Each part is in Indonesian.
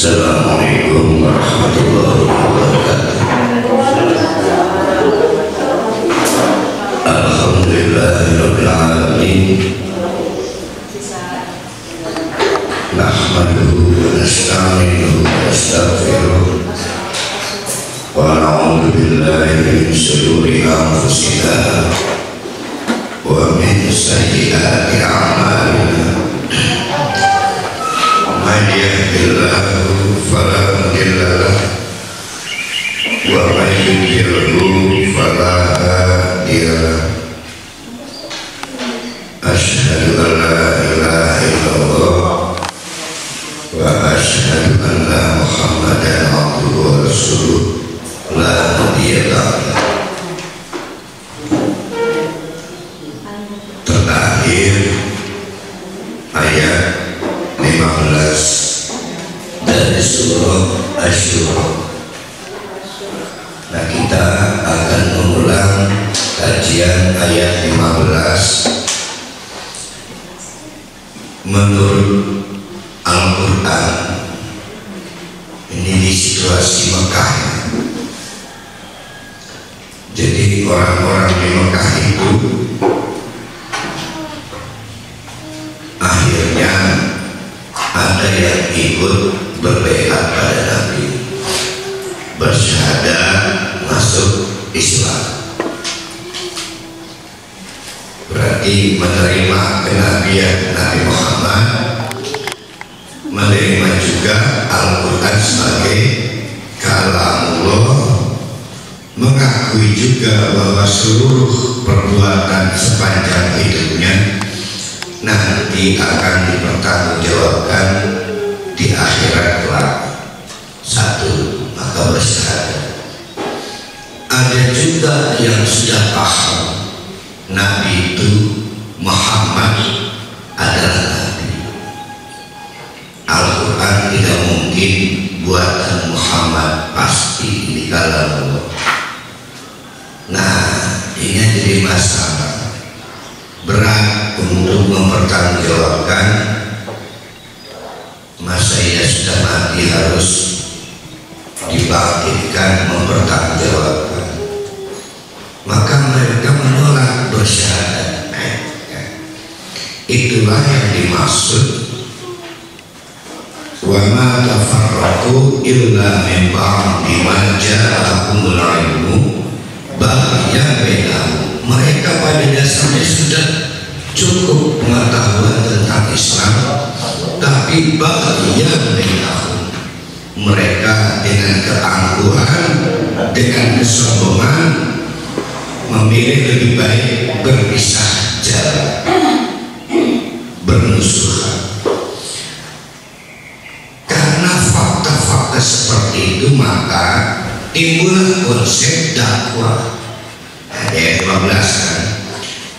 Assalamualaikum warahmatullahi wabarakatuh. Alhamdulillahirabbil alamin. Nahmaduhu wa nasta'inuhu wa nastaghfiruh. Wa na'udzu billahi min shururi anfusina wa min sayyiati a'malina. Man yahdihillahu fala mudilla lahu wa man yudlilhu fala hadiya lahu. Asyhadu an la ilaha illallah wa asyhadu anna Muhammadan abduhu wa rasuluh la nabiyya ba'dah. Terakhir ayat 15 dari surah Asy-Syura. Nah, kita akan mengulang kajian ayat 15 menurut Al-Quran. Ini di situasi Mekah. Jadi orang-orang di Mekah itu akhirnya ada yang ikut berbaiat pada Nabi, bersyahadat masuk Islam, berarti menerima kenabian Nabi Muhammad, menerima juga Al-Quran sebagai kalamullah, mengakui juga bahwa seluruh perbuatan sepanjang hidupnya nanti akan dipertanggungjawabkan di akhirat kelak. Satu, maka bersyahadat. Ada juga yang sudah paham Nabi itu Muhammad adalah Nabi. Al-Quran tidak mungkin buatan Muhammad, pasti ini kalamullah. Nah, ini jadi masalah berat untuk mempertanggungjawabkan. Masa ia sudah mati harus dibangkitkan mempertanggungjawabkan. Maka mereka menolak bersyahadat. Itulah yang dimaksud wa ma tafarraqu illa min ba'di ma ja'ahumul ilmu baghyan bainahum. Mereka pada dasarnya sudah cukup pengetahuan tentang Islam, tapi baghyan bainahum, mereka dengan keangkuhan, dengan kesombongan memilih lebih baik berpisah jalan, bermusuhan. Karena fakta-fakta seperti itu, maka timbullah konsep dakwah. Ayat 15 kan,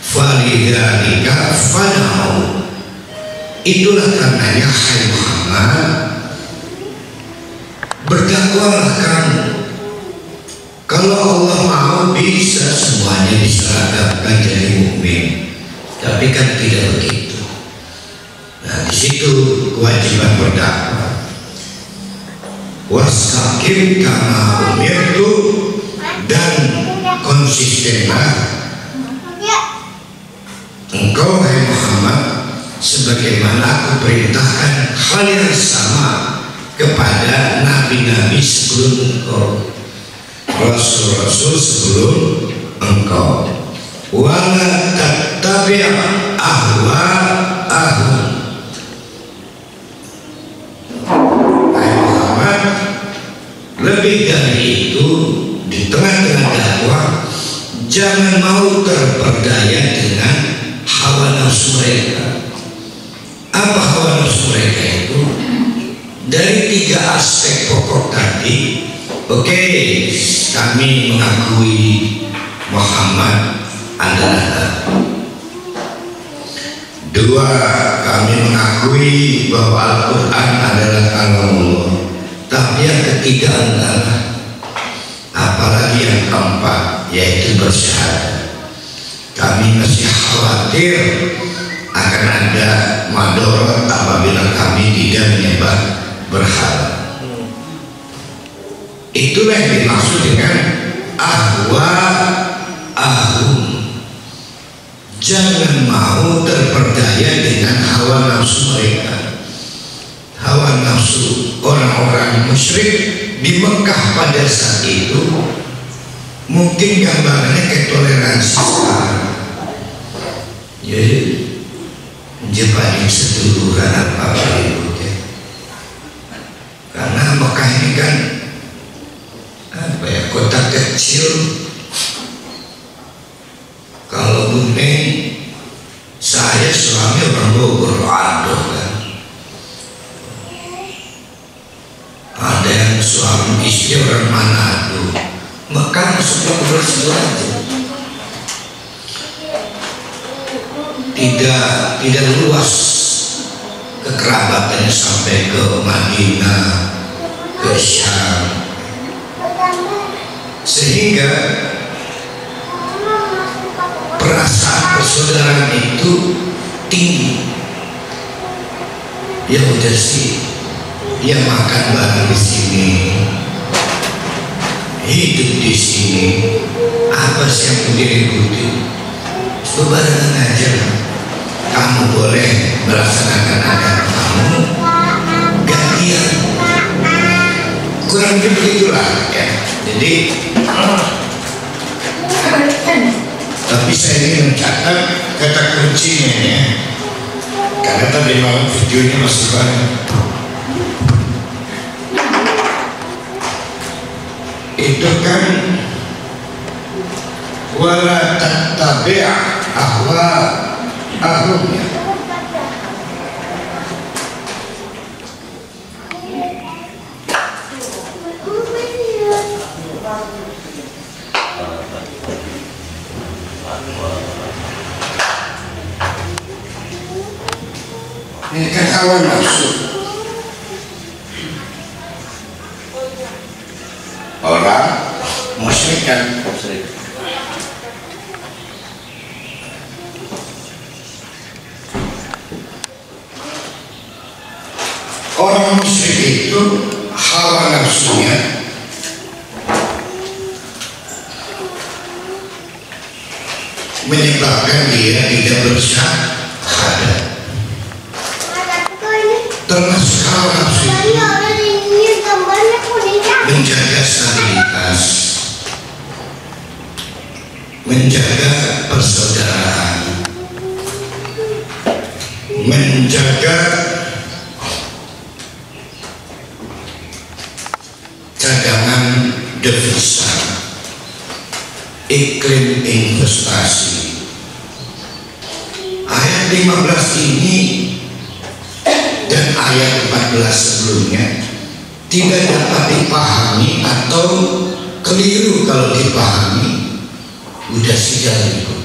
falidzalika fad'u. Itulah karenanya hai Muhammad, berdakwahlah kamu. Kalau Allah mau bisa semuanya diseragamkan jadi mukmin, tapi kan tidak begitu. Nah, di situ kewajiban berdakwah. Wastaqim kama umirtu, dan konsistenlah engkau hai Muhammad sebagaimana aku perintahkan hal yang sama kepada nabi-nabi sebelum engkau, rasul-rasul sebelum engkau. Wala tattabi' ahwa'ahum. Hai Muhammad, lebih dari itu, di tengah-tengah dakwah jangan mau terperdaya dengan hawa nafsu mereka. Apa hawa nafsu mereka itu? Dari 3 aspek pokok tadi. Oke, kami mengakui Muhammad adalah Nabi. 2, kami mengakui bahwa Al-Quran adalah kalamullah. Tapi yang ketiga adalah, apalagi yang keempat, yaitu bersyahadat. Kami masih khawatir akan ada madorot apabila kami tidak menyembah berhala. Itulah yang dimaksud dengan ahum. Jangan mau terperdaya dengan hawa nafsu mereka. Hawa nafsu orang-orang musyrik di Mekah pada saat itu mungkin gambarannya kayak toleransi sekarang. Jadi Jepang seduluran apa itu ya. Karena Mekah ini kan apa ya, kota kecil. Kalau Buneng, saya suami orang Bogor, aduh kan. Ada yang suami istri orang Manado. Mekah masuk ke situ aja. Tidak luas kekerabatannya sampai ke Madinah, ke Syam, sehingga perasaan persaudaraan itu tinggi. Ya udah sih, dia makan bareng di sini, hidup di sini, apa sih yang mau diributin? Barengan aja. Kamu boleh melaksanakan agama kamu, gantian. Kurang lebih begitulah ya. Jadi tapi saya ingin mencatat kata kuncinya ya, karena tadi malam videonya masih banyak. Itu kan wala tattabi' ahwa'ahum. Ini kan hawa nafsu. Orang musyrik kan orang musyrik itu hawa nafsunya menyebabkan dia tidak bersyahadat. Termasuk hawa nafsu itu menjaga stabilitas, menjaga persaudaraan, menjaga cadangan devisa, iklim investasi. Ayat 15 ini dan ayat 14 sebelumnya tidak dapat dipahami atau keliru. Kalau dipahami udah sial itu.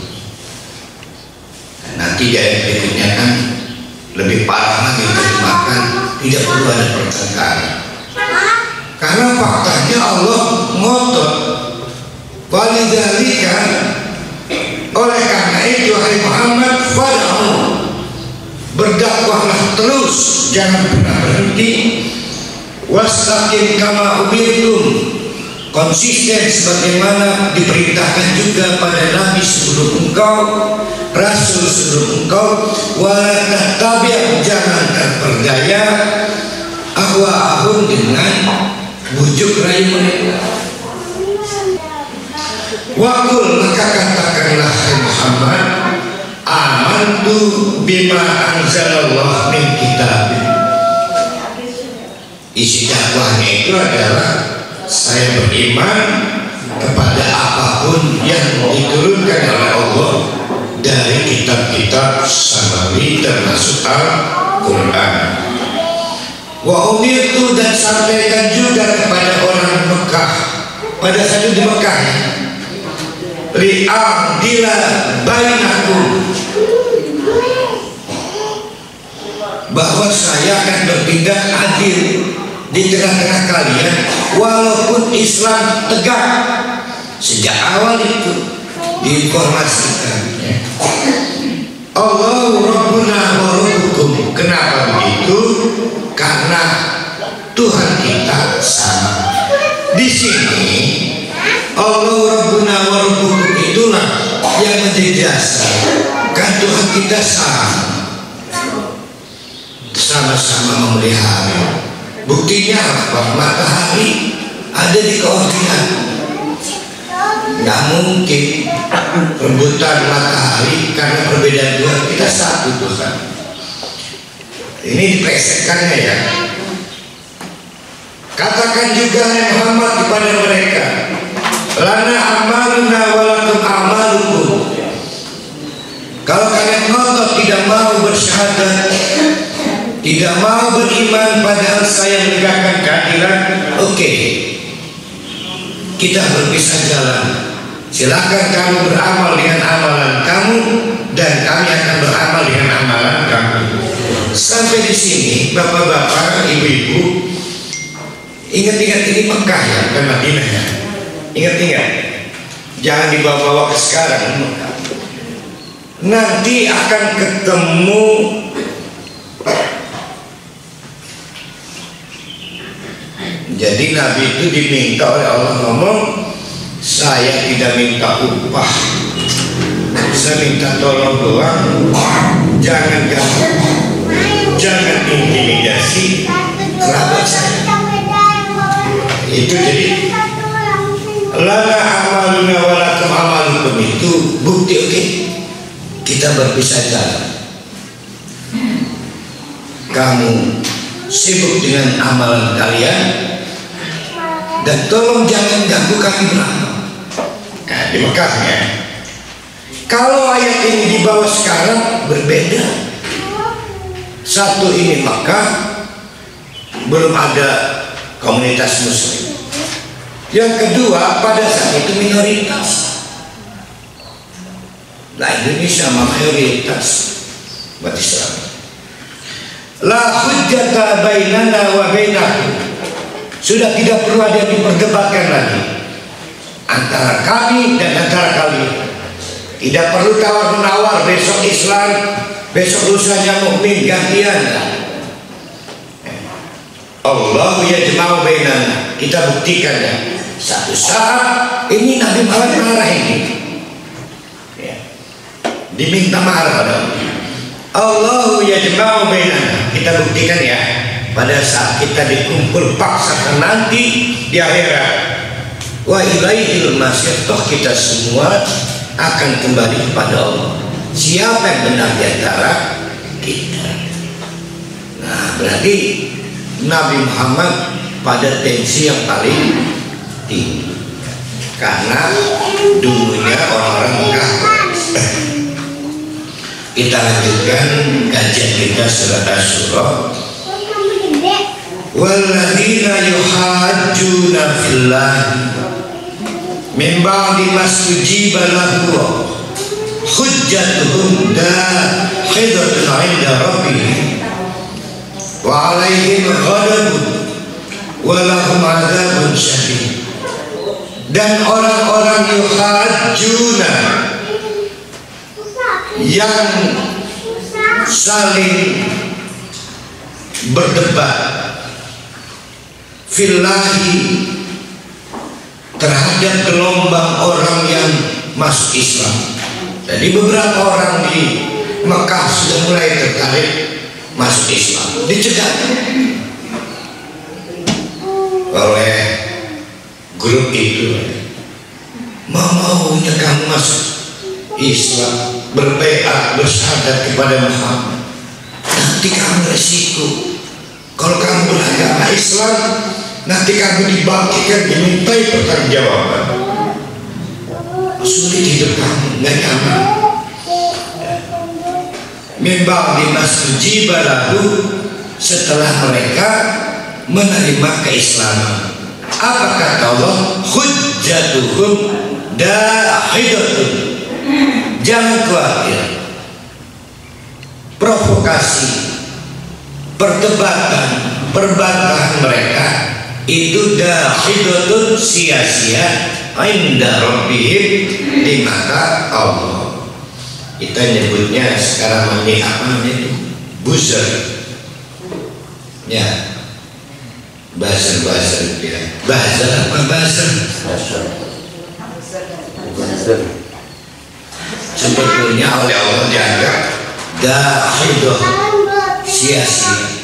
Nanti di ayat berikutnya kan lebih parah lagi, terjemahkan tidak perlu ada pertengkaran. Karena faktanya Allah ngotot. Walidzalika, oleh karena itu hai Muhammad, fad'u, berdakwahlah terus, jangan pernah berhenti. Wastaqim kama umirtum, konsisten sebagaimana diperintahkan juga pada Nabi sebelum engkau, Rasul sebelum engkau. Wala tattabi', jangan terperdaya ahwa'ahum, dengan bujuk rayu mereka. Waqul, maka katakanlah hai Muhammad, amantu bima anzalallah min kitabin. Isi dakwahnya itu adalah saya beriman kepada apapun yang diturunkan oleh Allah dari kitab-kitab samawi termasuk Al-Quran. Wa umirtu, dan sampaikan juga kepada orang Mekah pada saat itu di Mekah, li'adila bainakum, bahwa saya akan bertindak adil di tengah-tengah kalian, walaupun Islam tegak. Sejak awal itu diinformasikan Allahu Rabbuna wa Rabbukum. Kenapa begitu? Karena Tuhan kita sama. Di sini Allah Rabbuna wa Rabbukum itulah yang menjadi dasar. Kan Tuhan kita sama-sama memelihara. Buktinya apa? Matahari ada di koordinat. Nggak mungkin rebutan matahari karena perbedaan Tuhan. Kita satu Tuhan. Ini diplesetkannya ya. Katakan juga Muhammad kepada mereka, lana amaluna walakum amalukum. Kalau kalian ngotot tidak mau bersyahadat, tidak mau beriman padahal saya menegakkan keadilan, oke, kita berpisah jalan. Silakan kamu beramal dengan amalan kamu dan kami akan beramal dengan amalan kamu. Sampai di sini, bapak-bapak, ibu-ibu, ingat-ingat ini Mekah ya, bukan Madinah ya. Ingat-ingat, jangan dibawa-bawa ke sekarang. Nanti akan ketemu jadi Nabi itu diminta oleh Allah ngomong, saya tidak minta upah, saya minta tolong doang, jangan ganggu, jangan intimidasi kerabat saya. Itu jadi lana amaluna walakum amalukum itu bukti. Oke, kita berpisah jalan. Kamu sibuk dengan amalan kalian dan tolong jangan ganggu kami beramal. Nah, di Mekahnya. Kalau ayat ini dibawa sekarang berbeda. Satu, ini Mekah belum ada komunitas muslim. Yang kedua, pada saat itu minoritas. Nah, Indonesia mayoritas umat Islam. La hujjata bainana wa bainakum. Sudah tidak perlu ada yang diperdebatkan lagi antara kami dan antara kalian. Tidak perlu tawar menawar, besok Islam, besok lusanya mukmin, gantian. Allahu yajma'u bainana. Kita buktikan ya. Satu saat ini Nabi Muhammad marah ini. Ya. Diminta marah pada Allahu yajma'u bainana. Kita buktikan ya. Pada saat kita dikumpul paksakan nanti di akhirat. Wa ilaihil masir, toh kita semua akan kembali kepada Allah. Siapa yang benar di antara kita? Nah, berarti Nabi Muhammad pada tensi yang paling tinggi karena dulunya orang-orang kafir. Kita lanjutkan kajian kita surat Asy-Syura. Walladzina yuhajjuna fillah min ba'di mastujiba lahu hujjatuhum dahidatun 'inda rabbihim wa 'alaihim ghadabun wa lahum 'adzabun syadid. Dan orang-orang yuhajjuna yang saling berdebat fillahi terhadap gelombang orang yang masuk Islam. Jadi beberapa orang di Mekah sudah mulai tertarik masuk Islam, dicegah oleh grup itu. Maunya kamu masuk Islam, berbaiat, bersyahadat kepada Muhammad, nanti kamu resiko. Kalau kamu beragama Islam, nanti kamu dibangkitkan, dimintai pertanggungjawaban. Sulit hidup kamu, nggak nyaman. Membang dimastujiba lahu, setelah mereka menerima keislaman. Apa kata Allah? Hujjatuhum dahidatun. Jangan khawatir. Provokasi, perdebatan, perbantaian mereka itu dahidatun, sia-sia inda rabbihim, di mata Allah. Kita nyebutnya sekarang ini apa namanya itu? Buzzer. Ya. Buzzer dia. Buzzer apa buzzer? Sebetulnya oleh Allah dianggap dahidah, sia-sia.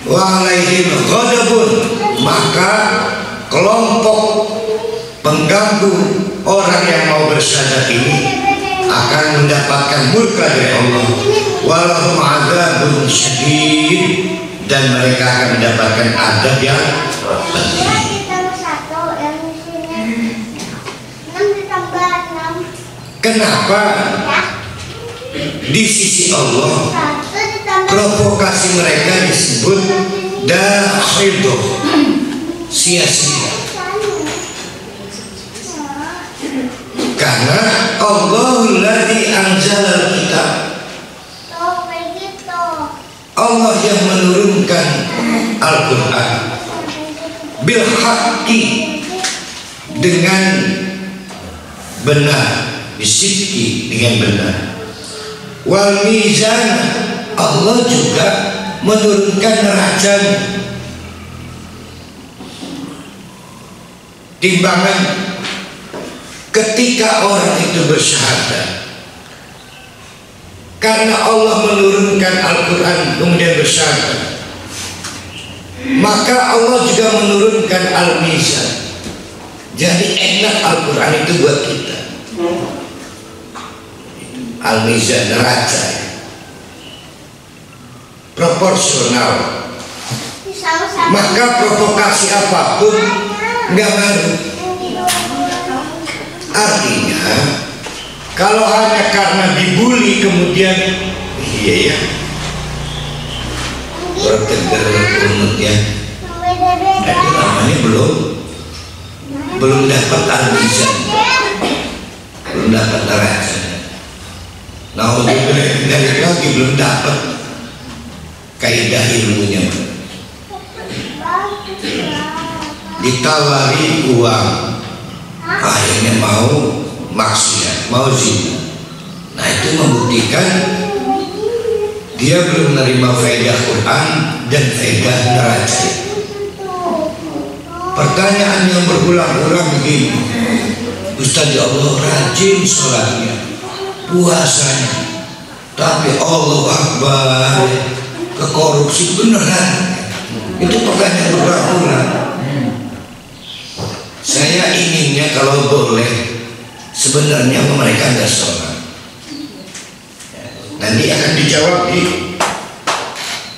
Wa alaihim ghadabun, maka kelompok pengganggu orang yang mau bersyahadat ini akan mendapatkan murka dari Allah. Walahum adzabun syadid, dan mereka akan mendapatkan adab yang pedih. Kenapa di sisi Allah provokasi mereka disebut dahidah, sia-sia? Karena Allahul ladzi anzalal kitab, Allah yang menurunkan Al-Quran bil haqqi, dengan benar, bisidqi, dengan benar. Wal mizan, Allah juga menurunkan neraca, timbangan. Ketika orang itu bersyahadat, karena Allah menurunkan Al-Quran kemudian bersyahadat, maka Allah juga menurunkan Al-Mizan. Jadi enak Al-Quran itu buat kita. Al-Mizan, neraca, proporsional. Maka provokasi apapun nggak ngaruh. Artinya kalau hanya karena dibully kemudian iya ya bertegar kunut ya, itu namanya belum dapat Al-Mizan, belum dapat neraca. Nah dari lagi belum dapat kaidah ilmunya. Ditawari uang, akhirnya mau maksiat, mau zina. Nah itu membuktikan dia belum menerima faedah Quran dan faedah neraca. Pertanyaan yang berulang-ulang begini, Ustaz, ya Allah rajin sholatnya, puasanya, tapi Allah Akbar ke korupsi beneran? Itu pertanyaan berulang-ulang. Saya inginnya kalau boleh sebenarnya mereka nggak sholat. Nanti akan dijawab di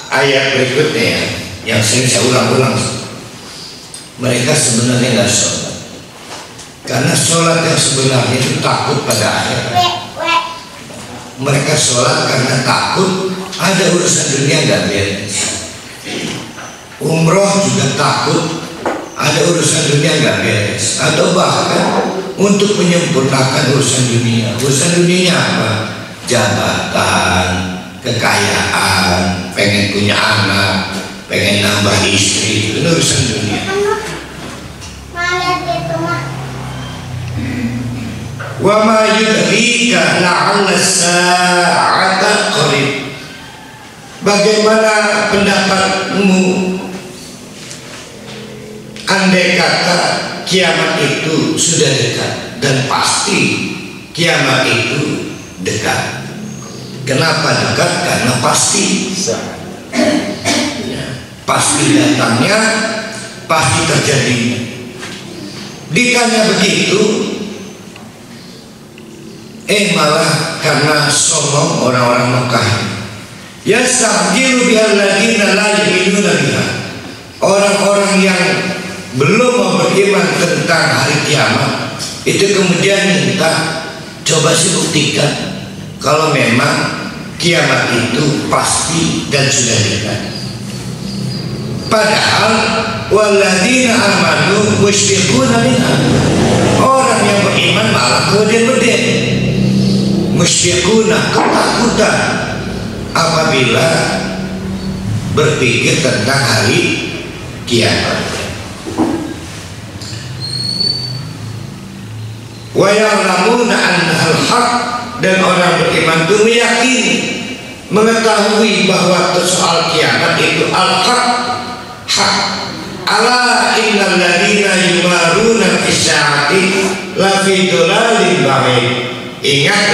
ayat berikutnya ya, yang sering saya ulang-ulang. Mereka sebenarnya nggak sholat karena sholat yang sebenarnya itu takut pada akhirat. Mereka sholat karena takut ada urusan dunia nggak beres. Umroh juga takut ada urusan dunia nggak beres, atau bahkan untuk menyempurnakan urusan dunia. Urusan dunianya apa? Jabatan, kekayaan, pengen punya anak, pengen nambah istri, itu urusan dunia. Wa ma yudrika la'alla sa'ata qarib. Bagaimana pendapatmu andai kata kiamat itu sudah dekat? Dan pasti kiamat itu dekat. Kenapa dekat? Karena pasti. Pasti datangnya, pasti terjadinya. Ditanya begitu, malah karena sombong orang-orang Mekah, yasta'jilu bihalladzina la yu'minuna biha, orang-orang yang belum mau beriman tentang hari kiamat itu kemudian minta, coba sih buktikan kalau memang kiamat itu pasti dan sudah dekat. Padahal walladzina amanu musyfiquna minha, orang yang beriman malah kemudian musyfiquna, ketakutan apabila berpikir tentang hari kiamat. Wa ya'lamuna annahal haq, dan orang beriman itu meyakini, mengetahui bahwa soal kiamat itu al-haq, innal ladzina yumaruna fis sa'ati la fi dhalalin ba'id. Ingat.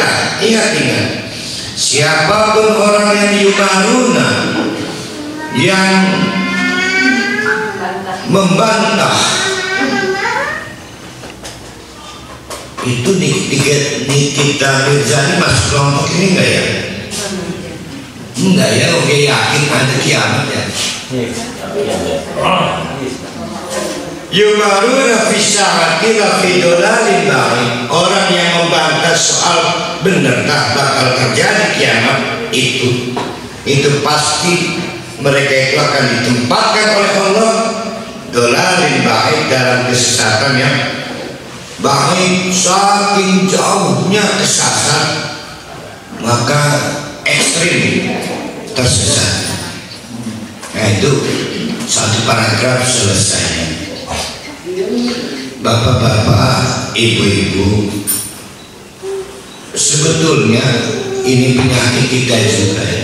Siapapun orang yang yumaruna, yang membantah, itu Nikita Mirzani masuk kelompok ini enggak ya? Enggak ya, oke, yakin ada kiamat ya. Yumaruna fis sa'ati la fi dhalalin ba'id. Orang yang membantah soal benarkah bakal terjadi kiamat, itu pasti mereka itu akan ditempatkan oleh Allah dhalalin ba'id, dalam kesesatan yang ba'id, saking jauhnya kesasar, maka ekstrim tersesat. Nah, itu satu paragraf selesai. Bapak-bapak, ibu-ibu, sebetulnya ini penyakit kita juga ya.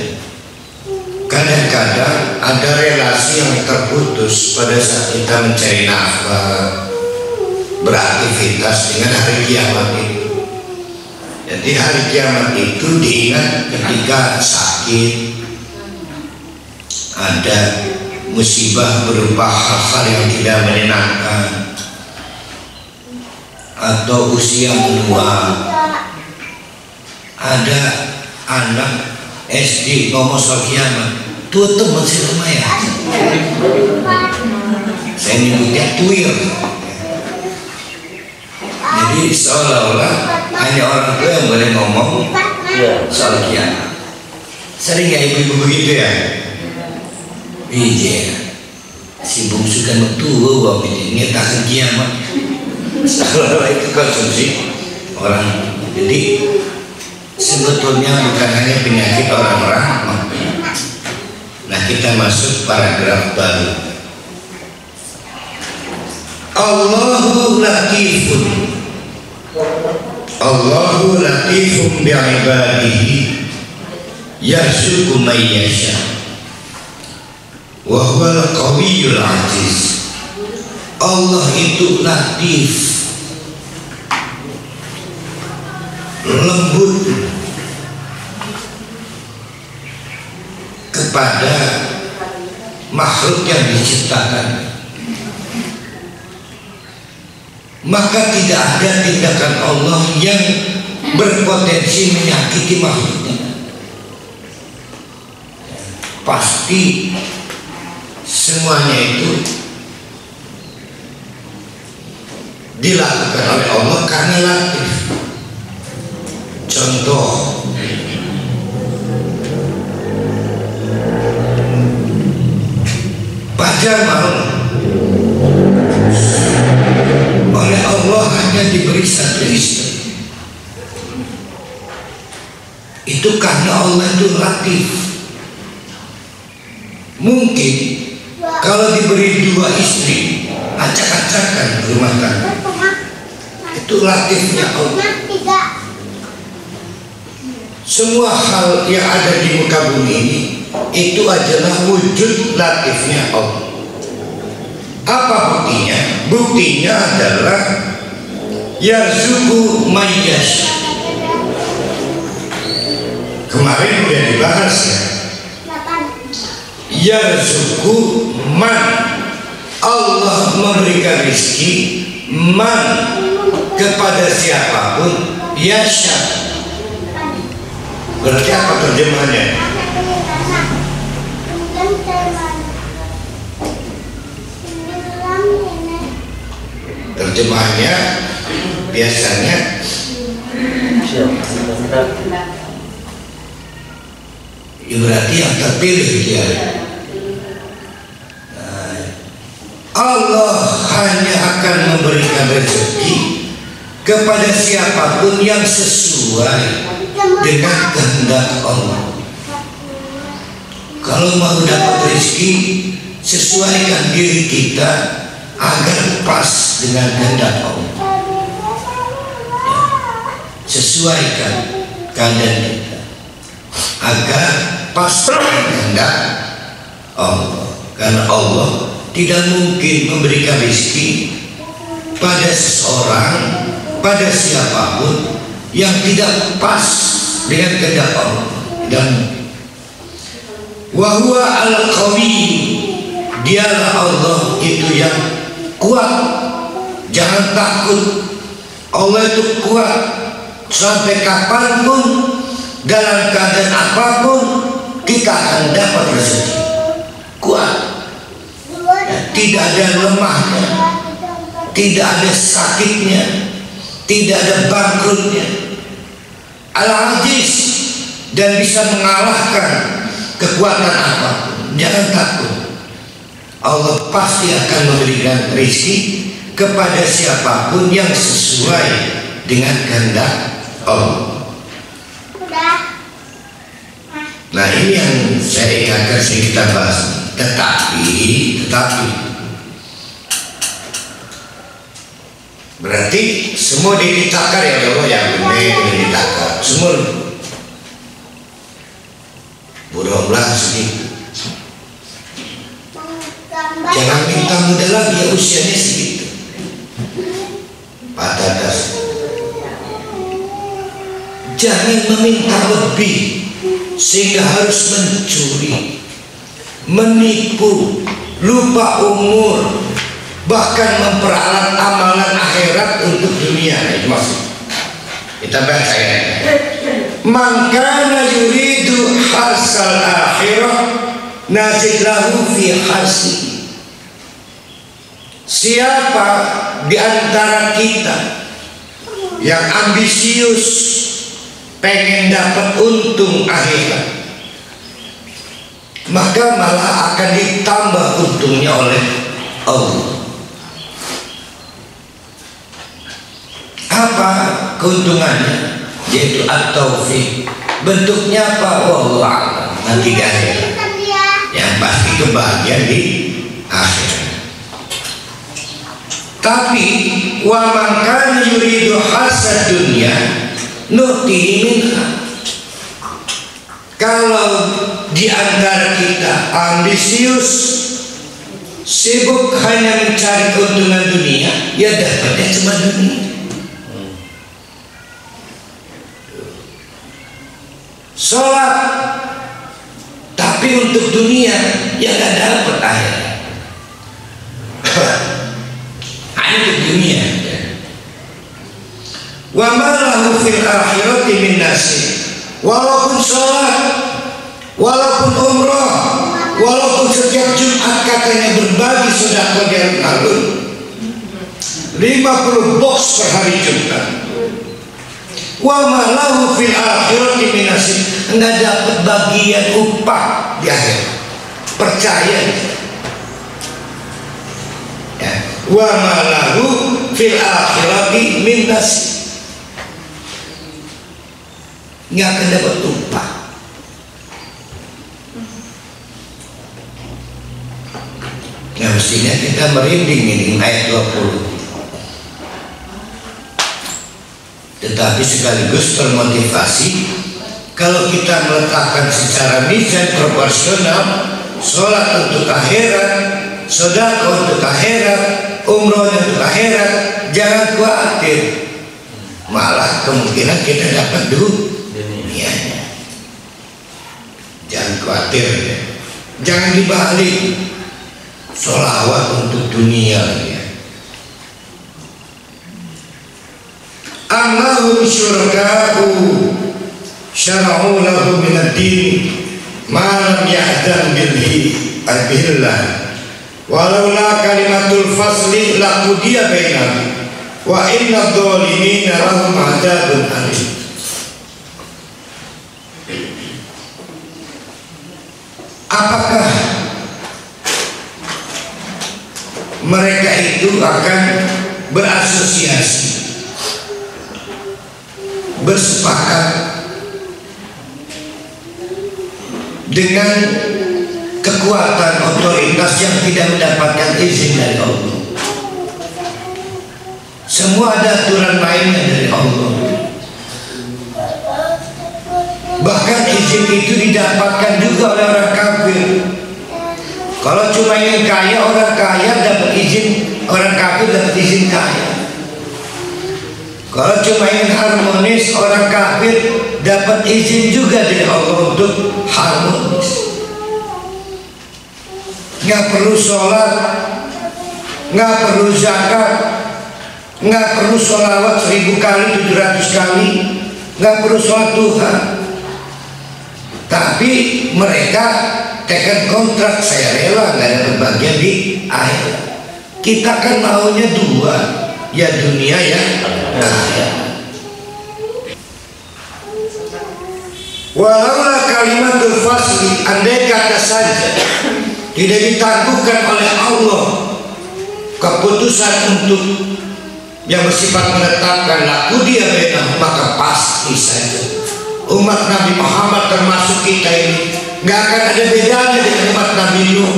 Kadang-kadang ada relasi yang terputus pada saat kita mencari nafkah, beraktivitas dengan hari kiamat itu. Jadi hari kiamat itu diingat ketika sakit, ada musibah berupa hal-hal yang tidak menyenangkan, atau usia menua, ada anak SD ngomong soal kiamat, tutup masih lumayan. Saya nyebutnya tuir. Jadi seolah-olah hanya orang tua yang boleh ngomong soal kiamat. Sering ya ibu-ibu begitu ya? Iya, si bungsu kan tua waktu ini ngetakan kiamat. Seolah-olah itu konsumsi orang. Jadi sebetulnya bukan hanya penyakit orang-orang. Nah, kita masuk paragraf baru. Allahu latifun bi'ibadihi yarzuqu man yasha wa huwal qawiyyul aziz. Allah itu latif, lembut kepada makhluk yang diciptakan. Maka tidak ada tindakan Allah yang berpotensi menyakiti makhluknya. Pasti semuanya itu dilakukan oleh Allah karena latif. Contoh, Pak Jamal oleh Allah hanya diberi satu istri. Itu karena Allah itu latif. Mungkin kalau diberi dua istri, acak-acakan rumah tangga. Itu latifnya Allah. Semua hal yang ada di muka bumi ini itu adalah wujud latifnya Allah. Apa buktinya? Buktinya adalah yarzuqu man yasha. Kemarin udah dibahas ya. Yarzuqu man, Allah memberikan rezeki man kepada siapapun yasha. Berarti apa terjemahannya? Terjemahannya biasanya ya berarti yang terpilih dia. Allah hanya akan memberikan rezeki kepada siapapun yang sesuai dengan kehendak Allah. Kalau mau dapat rezeki, sesuaikan diri kita agar pas dengan kehendak Allah. Sesuaikan keadaan kita agar pas dengan kehendak Allah. Karena Allah tidak mungkin memberikan rezeki pada seseorang, pada siapapun yang tidak pas dengan kehendak Allah. Dan wa huwa al-qawi, dialah Allah itu yang kuat. Jangan takut, Allah itu kuat. Sampai kapanpun, dalam keadaan apapun, kita akan dapat rezeki. Kuat, tidak ada lemahnya, tidak ada sakitnya, tidak ada bangkrutnya. Al-Aziz, dan bisa mengalahkan kekuatan apapun. Jangan takut, Allah pasti akan memberikan rezeki kepada siapapun yang sesuai dengan kehendak Allah. Nah, ini yang saya ingatkan kita bahas. Tetapi berarti semua ditakar ya Allah, yang benar ditakar semua. Mudah-mudahan segitu. Jangan minta muda lagi ya, usianya segitu. Pak Tadas, jangan meminta lebih sehingga harus mencuri, menipu, lupa umur, bahkan memperalat amalan akhirat untuk dunia. Itu maksud. Kita baca ya. Man kana yuridu harsal akhirah nazid lahu fi harsi. Siapa di antara kita yang ambisius pengen dapat untung akhirat, maka malah akan ditambah untungnya oleh Allah. Apa keuntungannya? Yaitu at-taufiq. Bentuknya apa? Wallahu a'lam. Nanti di akhirat. Yang pasti kebahagiaan di akhirat. Tapi wa man kana yuridu hasad dunya nu'tihi minha. Kalau di antara kita ambisius, sibuk hanya mencari keuntungan dunia, ya dapatnya cuma dunia. Sholat tapi untuk dunia, ya gak dapat akhirnya. Hanya untuk dunia. Wa ma lahu fil akhirati min nasib. Walaupun sholat, walaupun umrah, walaupun setiap Jumat katanya berbagi sedekah di alun-alun 50 box per hari Jumat. Wa ma lahu fil akhirati min nasib, enggak dapat bagian upah di akhirat. Percaya ya. Wa ma lahu fil akhirati min nasib, enggak akan dapat upah. Nah, mestinya kita merinding ini ayat 20. Tetapi sekaligus termotivasi kalau kita meletakkan secara mizan proporsional, sholat untuk akhirat, sedekah untuk akhirat, umroh untuk akhirat, jangan khawatir, malah kemungkinan kita dapat dunianya. Jangan khawatir, jangan dibalik, sholawat untuk dunia ya. Allahum syuraka'u syara'u lahu minad-din ma lam ya'dan billah walaula kalimatul fasli laqudiya bainahum wa inna adh-dhalimina lahum 'adzabun alim. Apakah mereka itu akan berasosiasi, bersepakat dengan kekuatan otoritas yang tidak mendapatkan izin dari Allah? Semua ada aturan mainnya dari Allah. Bahkan izin itu didapatkan juga oleh orang kafir. Kalau cuma ingin kaya, orang kaya dapat izin, orang kafir dapat izin kaya. Kalau cuma ingin harmonis, orang kafir dapat izin juga dari Allah untuk harmonis. Nggak perlu sholat, nggak perlu zakat, nggak perlu sholawat 1000 kali, 700 kali, nggak perlu sholat Tuhan. Tapi mereka tekan kontrak, saya rela nggak ada bagian di akhirat. Kita kan maunya dua, ya dunia ya akhirat. Walaulah kalimatul fasli, andai kata saja tidak ditangguhkan oleh Allah keputusan untuk yang bersifat menetapkan laku dia benar, maka pasti saja umat Nabi Muhammad termasuk kita ini nggak akan ada bedanya dengan umat Nabi Nuh,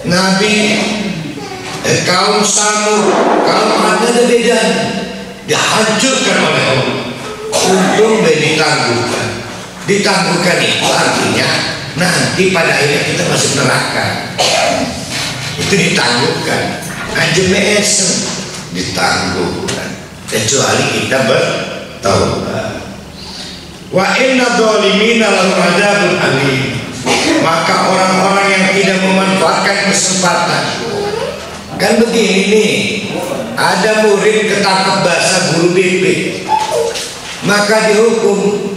Nabi kaum Samud, kaum Ad, ada bedanya, dihancurkan oleh Allah. Untung ditangguhkan itu artinya nanti pada akhirnya kita masuk neraka, itu ditangguhkan. Anjemes ditangguhkan kecuali kita bertaubat. Wa inna dhalimina lahum adzabun alim. Maka orang-orang yang tidak memanfaatkan kesempatan, kan begini nih, ada murid ketangkep bahasa guru BP, maka dihukum.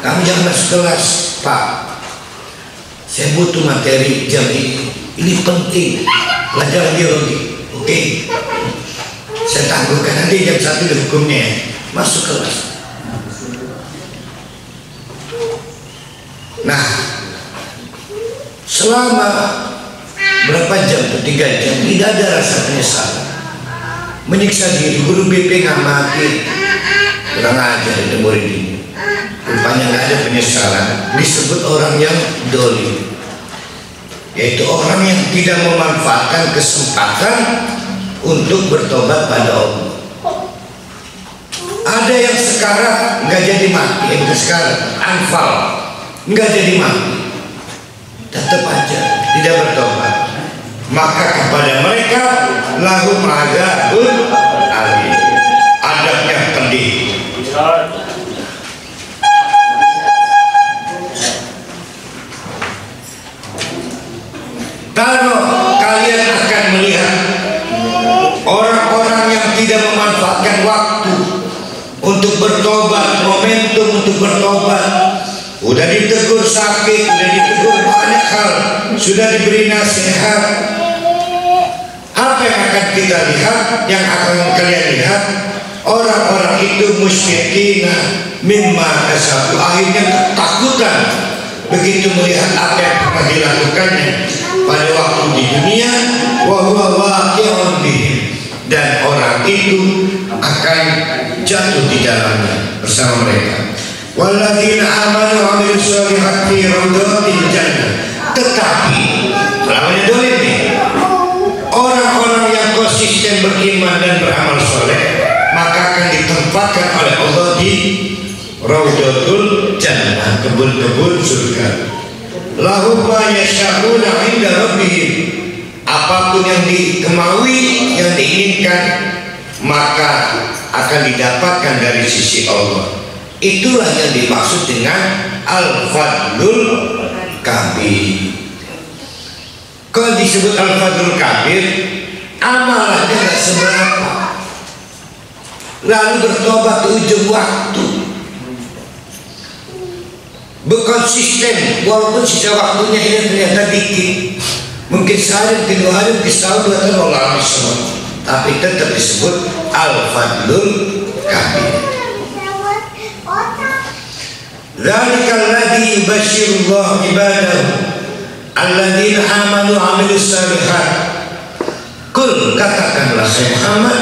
Kamu jangan masuk kelas, Pak, saya butuh materi jam ini penting, pelajaran biologi. Oke, saya tangguhkan, nanti jam 1 dihukumnya, masuk kelas. Nah, selama berapa jam, 3 jam, tidak ada rasa penyesalan, menyiksa diri. Guru BP ngamati, kurang ajar itu murid ini, rupanya nggak ada penyesalan. Disebut orang yang dolim, yaitu orang yang tidak memanfaatkan kesempatan untuk bertobat pada Allah. Ada yang sekarang nggak jadi mati, yang sekarang anfal nggak jadi mati, tetap aja tidak bertobat, maka kepada mereka lahum adzabun alim, adabnya pedih. Kalau kalian akan melihat orang-orang yang tidak memanfaatkan waktu untuk bertobat, momentum untuk bertobat, udah ditegur sakit, udah ditegur banyak hal, sudah diberi nasihat, apa yang akan kita lihat, yang akan kalian lihat, orang-orang itu musyrikina mimma kasabu, akhirnya ketakutan begitu melihat apa yang pernah dilakukannya pada waktu di dunia, wa huwa waqi'un bihim, dan orang itu akan jatuh di dalamnya bersama mereka. Walladzina amanu wa amilus solihati fi rawdatil jannah. Tetapi lawannya dolim nih, orang-orang yang konsisten beriman dan beramal soleh, maka akan ditempatkan oleh Allah di Rawdatul Jannah, kebun-kebun surga. Lahum ma yasha'una 'inda rabbihim, apapun yang dikemaui, yang diinginkan, maka akan didapatkan dari sisi Allah. Itulah yang dimaksud dengan Al-Fadlul Kabir. Kalau disebut Al-Fadlul Kabir, amalannya tidak seberapa, lalu bertobat ujung waktu, berkonsisten walaupun sisa waktunya ini ternyata dikit, mungkin sehari, 2 hari, mungkin setahun, 2 tahun, Allah SWT, tapi tetap disebut Al-Fadlul Kabir. Dzalikal ladzi yubasyirullahu ibadahu alladzina amanu wa 'amilus shalihat. Qul, katakanlah saya Muhammad,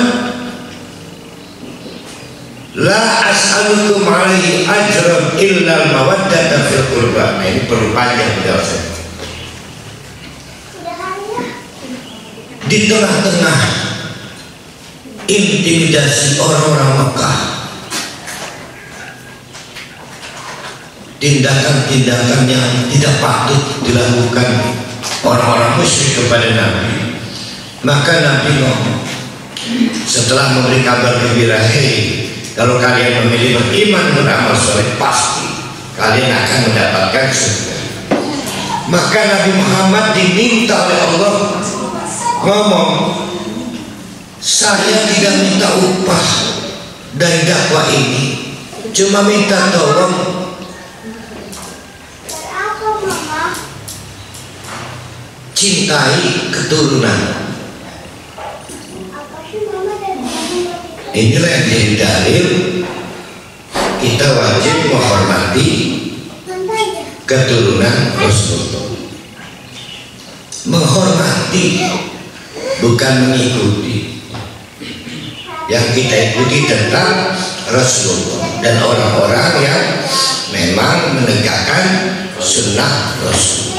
la as'alukum 'alaihi ajran illa al-mawaddata fil qurba. Nah, ini perlu panjang penjelasan. Di tengah-tengah intimidasi orang-orang Mekah, tindakan-tindakan yang tidak patut dilakukan orang-orang musyrik kepada Nabi. Maka Nabi ngomong setelah memberi kabar gembira, hei, kalau kalian memilih beriman beramal soleh, pasti kalian akan mendapatkan surga. Maka Nabi Muhammad diminta oleh Allah ngomong, saya tidak minta upah dari dakwah ini, cuma minta tolong cintai keturunan. Inilah yang jadi dalil kita wajib menghormati keturunan Rasulullah. Menghormati, bukan mengikuti. Yang kita ikuti tentang Rasulullah dan orang-orang yang memang menegakkan sunnah Rasul.